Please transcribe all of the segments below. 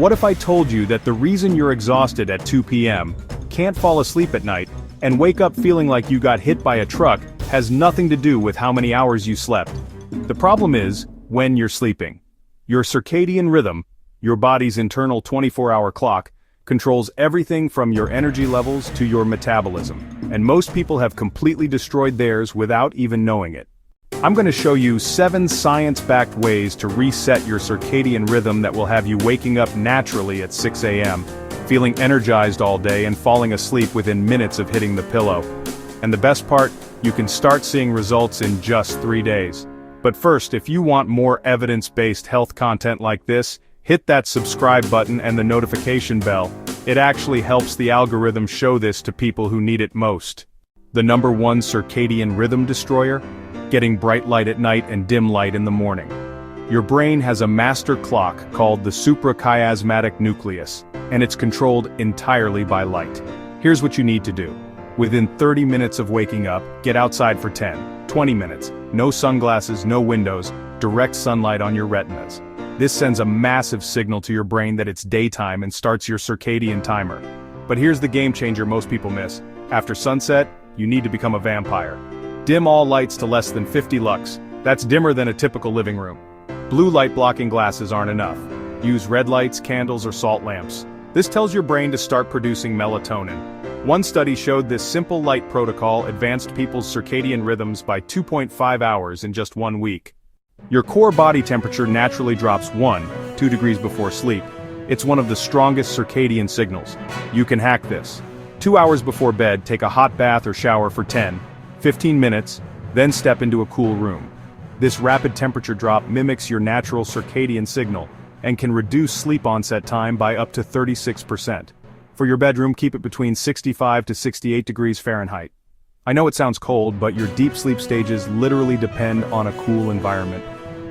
What if I told you that the reason you're exhausted at 2 p.m., can't fall asleep at night, and wake up feeling like you got hit by a truck has nothing to do with how many hours you slept? The problem is, when you're sleeping. Your circadian rhythm, your body's internal 24-hour clock, controls everything from your energy levels to your metabolism, and most people have completely destroyed theirs without even knowing it. I'm going to show you 7 science-backed ways to reset your circadian rhythm that will have you waking up naturally at 6 a.m., feeling energized all day and falling asleep within minutes of hitting the pillow. And the best part, you can start seeing results in just 3 days. But first, if you want more evidence-based health content like this, hit that subscribe button and the notification bell. It actually helps the algorithm show this to people who need it most. The number 1 circadian rhythm destroyer? Getting bright light at night and dim light in the morning. Your brain has a master clock called the suprachiasmatic nucleus, and it's controlled entirely by light. Here's what you need to do. Within 30 minutes of waking up, get outside for 10, 20 minutes. No sunglasses, no windows, direct sunlight on your retinas. This sends a massive signal to your brain that it's daytime and starts your circadian timer. But here's the game changer most people miss. After sunset, you need to become a vampire. Dim all lights to less than 50 lux. That's dimmer than a typical living room. Blue light blocking glasses aren't enough. Use red lights, candles, or salt lamps. This tells your brain to start producing melatonin. One study showed this simple light protocol advanced people's circadian rhythms by 2.5 hours in just 1 week. Your core body temperature naturally drops 1-2 degrees before sleep. It's one of the strongest circadian signals. You can hack this. 2 hours before bed, take a hot bath or shower for 10-15 minutes, then step into a cool room. This rapid temperature drop mimics your natural circadian signal and can reduce sleep onset time by up to 36%. For your bedroom, keep it between 65 to 68 degrees Fahrenheit. I know it sounds cold, but your deep sleep stages literally depend on a cool environment.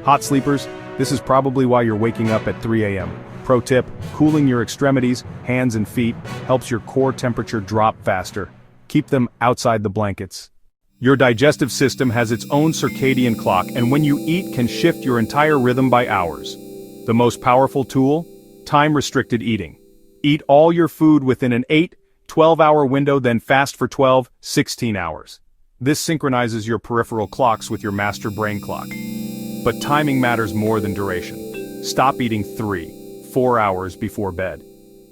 Hot sleepers, this is probably why you're waking up at 3 a.m. Pro tip, cooling your extremities, hands and feet, helps your core temperature drop faster. Keep them outside the blankets. Your digestive system has its own circadian clock, and when you eat can shift your entire rhythm by hours. The most powerful tool? Time-restricted eating. Eat all your food within an 8-12-hour window, then fast for 12-16 hours. This synchronizes your peripheral clocks with your master brain clock. But timing matters more than duration. Stop eating 3-4 hours before bed.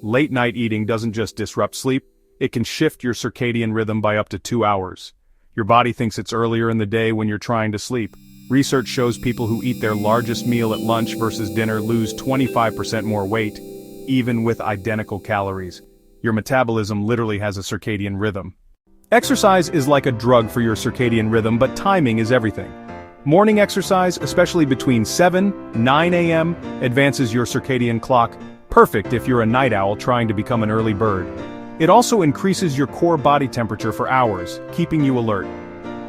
Late night eating doesn't just disrupt sleep, it can shift your circadian rhythm by up to 2 hours. Your body thinks it's earlier in the day when you're trying to sleep. Research shows people who eat their largest meal at lunch versus dinner lose 25% more weight, even with identical calories. Your metabolism literally has a circadian rhythm. Exercise is like a drug for your circadian rhythm, but timing is everything. Morning exercise, especially between 7-9 a.m., advances your circadian clock, perfect if you're a night owl trying to become an early bird. It also increases your core body temperature for hours, keeping you alert.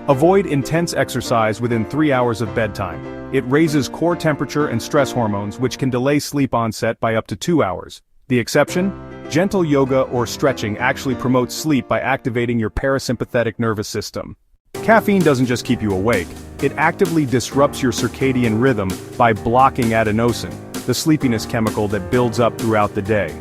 Avoid intense exercise within 3 hours of bedtime. It raises core temperature and stress hormones, which can delay sleep onset by up to 2 hours. The exception? Gentle yoga or stretching actually promotes sleep by activating your parasympathetic nervous system. Caffeine doesn't just keep you awake, it actively disrupts your circadian rhythm by blocking adenosine, the sleepiness chemical that builds up throughout the day.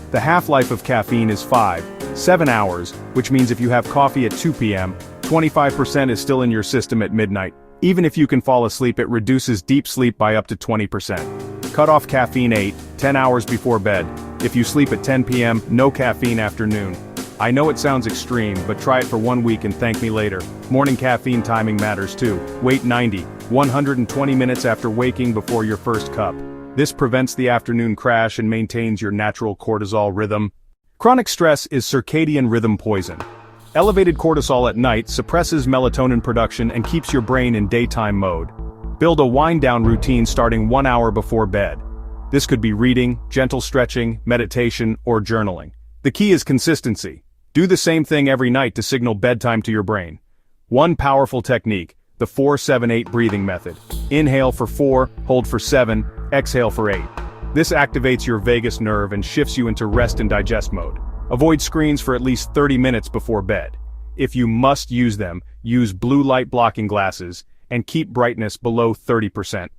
The half-life of caffeine is 5-7 hours, which means if you have coffee at 2 p.m., 25% is still in your system at midnight. Even if you can fall asleep, it reduces deep sleep by up to 20%. Cut off caffeine 8-10 hours before bed. If you sleep at 10 p.m., no caffeine after noon. I know it sounds extreme, but try it for 1 week and thank me later. Morning caffeine timing matters too. Wait 90-120 minutes after waking before your first cup. This prevents the afternoon crash and maintains your natural cortisol rhythm. Chronic stress is circadian rhythm poison. Elevated cortisol at night suppresses melatonin production and keeps your brain in daytime mode. Build a wind-down routine starting 1 hour before bed. This could be reading, gentle stretching, meditation, or journaling. The key is consistency. Do the same thing every night to signal bedtime to your brain. One powerful technique, the 4-7-8 breathing method. Inhale for 4, hold for 7, exhale for 8. This activates your vagus nerve and shifts you into rest and digest mode. Avoid screens for at least 30 minutes before bed. If you must use them, use blue light blocking glasses, and keep brightness below 30%.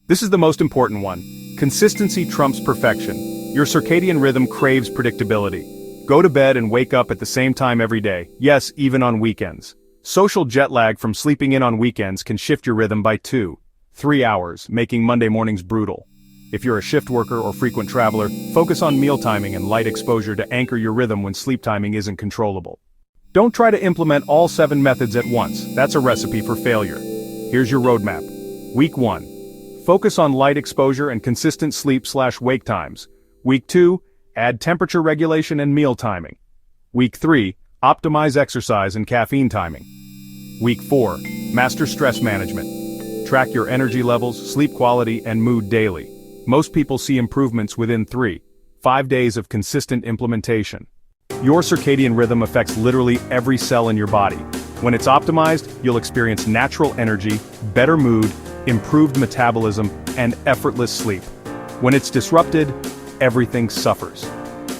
This is the most important one. Consistency trumps perfection. Your circadian rhythm craves predictability. Go to bed and wake up at the same time every day, yes, even on weekends. Social jet lag from sleeping in on weekends can shift your rhythm by 2-3 hours, making Monday mornings brutal. If you're a shift worker or frequent traveler, focus on meal timing and light exposure to anchor your rhythm when sleep timing isn't controllable. Don't try to implement all 7 methods at once, that's a recipe for failure. Here's your roadmap. Week 1. Focus on light exposure and consistent sleep/wake times. Week 2. Add temperature regulation and meal timing. Week 3. Optimize exercise and caffeine timing. Week 4. Master stress management. Track your energy levels, sleep quality, and mood daily. Most people see improvements within 3-5 days of consistent implementation. Your circadian rhythm affects literally every cell in your body. When it's optimized, you'll experience natural energy, better mood, improved metabolism, and effortless sleep. When it's disrupted, everything suffers.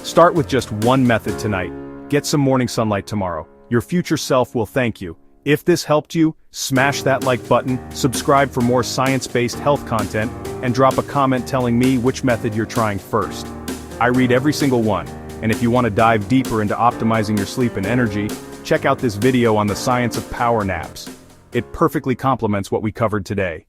Start with just one method tonight. Get some morning sunlight tomorrow. Your future self will thank you. If this helped you, smash that like button, subscribe for more science-based health content, and drop a comment telling me which method you're trying first. I read every single one, and if you want to dive deeper into optimizing your sleep and energy, check out this video on the science of power naps. It perfectly complements what we covered today.